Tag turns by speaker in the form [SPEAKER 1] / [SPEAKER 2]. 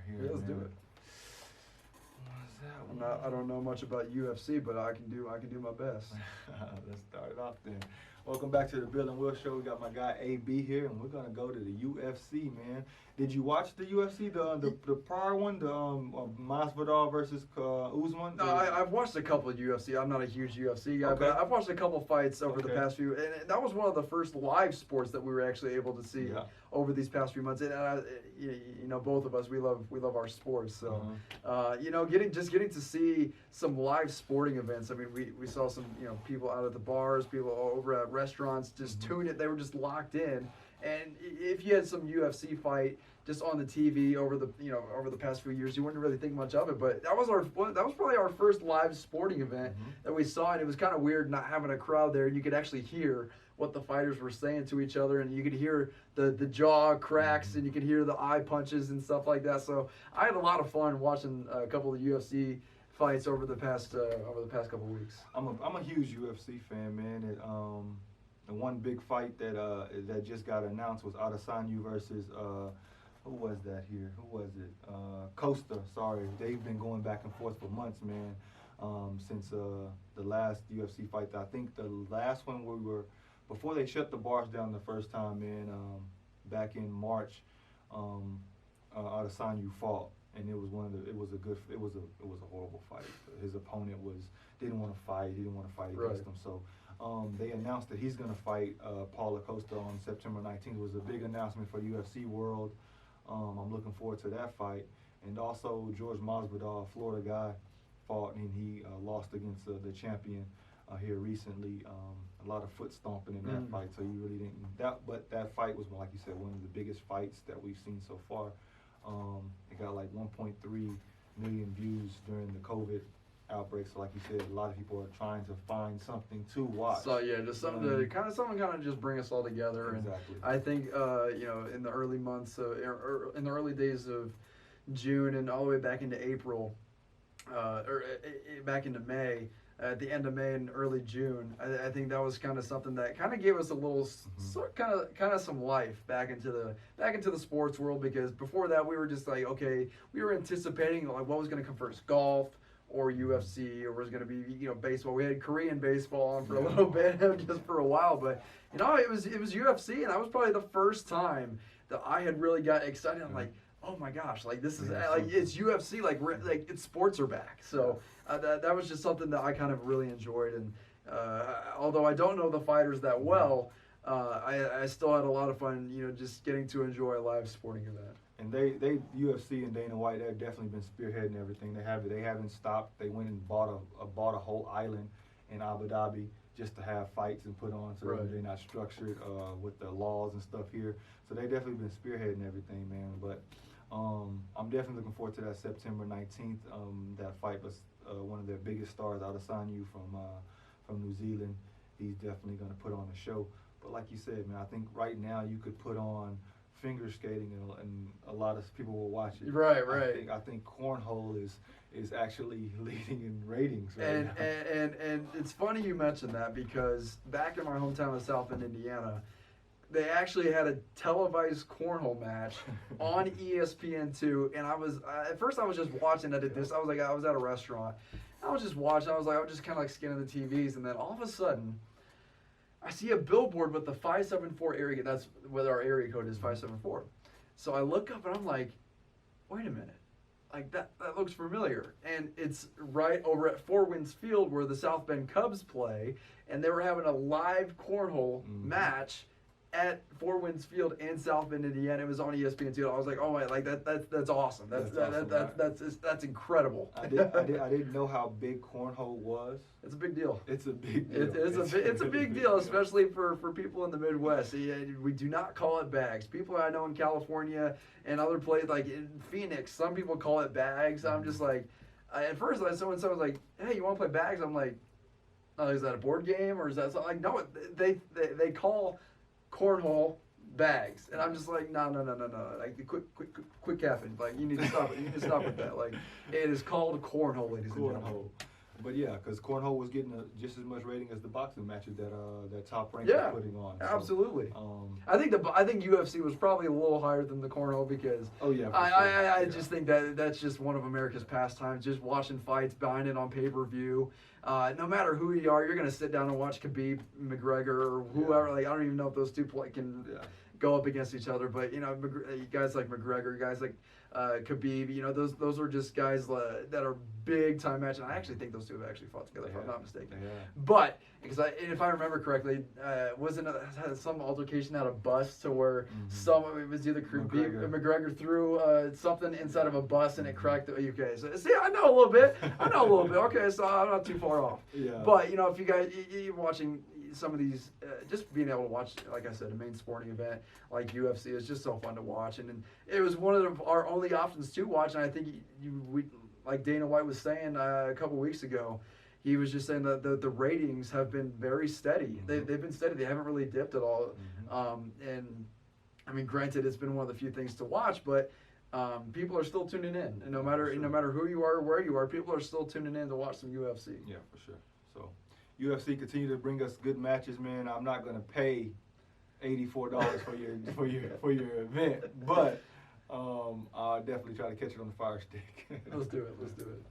[SPEAKER 1] here.
[SPEAKER 2] Yeah, let's do it. I don't know much about UFC, but I can do my best.
[SPEAKER 1] Let's start it off then. Welcome back to the Bill and Will Show. We got my guy AB here, and we're gonna go to the UFC, man. Did you watch the UFC, the prior one, the Masvidal versus Usman?
[SPEAKER 2] No, I've watched a couple of UFC. I'm not a huge UFC guy,
[SPEAKER 1] Okay.
[SPEAKER 2] but I've watched a couple of fights over the past few, and that was one of the first live sports that we were actually able to see over these past few months. And you know, both of us, we love our sports. So, you know, getting to see some live sporting events. I mean, we saw some, you know, people out at the bars, people over at restaurants, just tuned it. They were just locked in. And if you had some UFC fight just on the TV over the past few years, you wouldn't really think much of it. But that was probably our first live sporting event that we saw, and it was kind of weird not having a crowd there. You could actually hear what the fighters were saying to each other, and you could hear the jaw cracks, and you could hear the eye punches and stuff like that. So I had a lot of fun watching a couple of UFC fights over the past couple of weeks.
[SPEAKER 1] I'm a huge UFC fan, man. The one big fight that just got announced was Adesanya versus who was that here? Who was it? Costa. Sorry, they've been going back and forth for months, man. Since the last UFC fight. I think the last one before they shut the bars down the first time, man. Back in March, Adesanya fought, and it was a horrible fight. His opponent didn't want to fight. He didn't want to fight against him. So they announced that he's going to fight Paulo Costa on September 19th. It was a big announcement for UFC world. I'm looking forward to that fight. And also George Masvidal, a Florida guy, fought, and he lost against the champion here recently. A lot of foot stomping in that fight, so you really didn't. But that fight was, like you said, one of the biggest fights that we've seen so far. It got like 1.3 million views during the COVID outbreak. So like you said, a lot of people are trying to find something to watch.
[SPEAKER 2] So yeah, just something to kind of just bring us all together.
[SPEAKER 1] Exactly.
[SPEAKER 2] And I think you know, in the early months, in the early days of June and all the way back into April, or back into May. At the end of May and early June, I think that was kind of something that kind of gave us a little kind of some life back into the sports world, because before that we were just like, okay, we were anticipating like what was going to come first, golf or UFC, or was going to be, you know, baseball. We had Korean baseball on for a little bit, just for a while, but you know, it was UFC, and that was probably the first time that I had really got excited. I'm like, oh my gosh, like this is like it's UFC, like it's sports are back. So that was just something that I kind of really enjoyed, and although I don't know the fighters that well, I still had a lot of fun, you know, just getting to enjoy a live sporting event.
[SPEAKER 1] And they UFC and Dana White, they've definitely been spearheading everything. They haven't stopped. They went and bought a whole island in Abu Dhabi just to have fights and put on, so they're not structured with the laws and stuff here. So they definitely been spearheading everything, man. But I'm definitely looking forward to that September 19th. That fight was one of their biggest stars, Adesanya from New Zealand. He's definitely going to put on a show. But like you said, man, I think right now you could put on finger skating and a lot of people will watch it.
[SPEAKER 2] Right.
[SPEAKER 1] I think cornhole is actually leading in ratings right now.
[SPEAKER 2] And it's funny you mentioned that, because back in my hometown of South Bend, Indiana, they actually had a televised cornhole match on ESPN2, and at first I was just watching it at this. I was at a restaurant. I was just watching. I was just kind of like scanning the TVs, and then all of a sudden, I see a billboard with the 574 area code. That's what our area code is, 574. So I look up and I'm like, wait a minute. Like that looks familiar. And it's right over at Four Winds Field where the South Bend Cubs play, and they were having a live cornhole match at Four Winds Field in South Bend, Indiana. It was on ESPN2. I was like, oh my, like that's awesome. That's incredible.
[SPEAKER 1] I didn't know how big cornhole was.
[SPEAKER 2] It's a big deal.
[SPEAKER 1] It's a big deal.
[SPEAKER 2] It's a big deal, especially for people in the Midwest. We do not call it bags. People I know in California and other places, like in Phoenix, some people call it bags. I'm just like, at first, someone was like, hey, you want to play bags? I'm like, oh, is that a board game or is that something? Like, no, they call cornhole bags, and I'm just like, no, like quit capping. Like, you need to stop it. You need to stop with that. Like, it is called cornhole, ladies and gentlemen.
[SPEAKER 1] But yeah, because cornhole was getting just as much rating as the boxing matches that Top Rank
[SPEAKER 2] Yeah,
[SPEAKER 1] was putting on. So,
[SPEAKER 2] absolutely. I think UFC was probably a little higher than the cornhole because I just think that's just one of America's pastimes. Just watching fights, buying it on pay-per-view. No matter who you are, you're gonna sit down and watch Khabib, McGregor, or whoever. Like I don't even know if those two can go up against each other. But guys like McGregor, guys like Khabib, those are just guys that are big time matches. And I actually think those two have actually fought together, if I'm not mistaken. Yeah. But because if I remember correctly, wasn't some altercation at a bus to where it was either McGregor threw something inside of a bus and it cracked the UK. So see, I know a little bit. Okay, so I'm not too far off. Yeah. But if you guys you're watching some of these, just being able to watch, like I said, a main sporting event like UFC is just so fun to watch, and it was one of our only options to watch. And I think we like Dana White was saying a couple weeks ago, he was just saying that the ratings have been very steady. They've been steady. They haven't really dipped at all. And I mean, granted, it's been one of the few things to watch, but people are still tuning in. And no matter who you are or where you are, people are still tuning in to watch some UFC.
[SPEAKER 1] Yeah, for sure. So UFC continue to bring us good matches, man. I'm not gonna pay $84 for your event, but I'll definitely try to catch it on the Fire Stick.
[SPEAKER 2] Let's do it.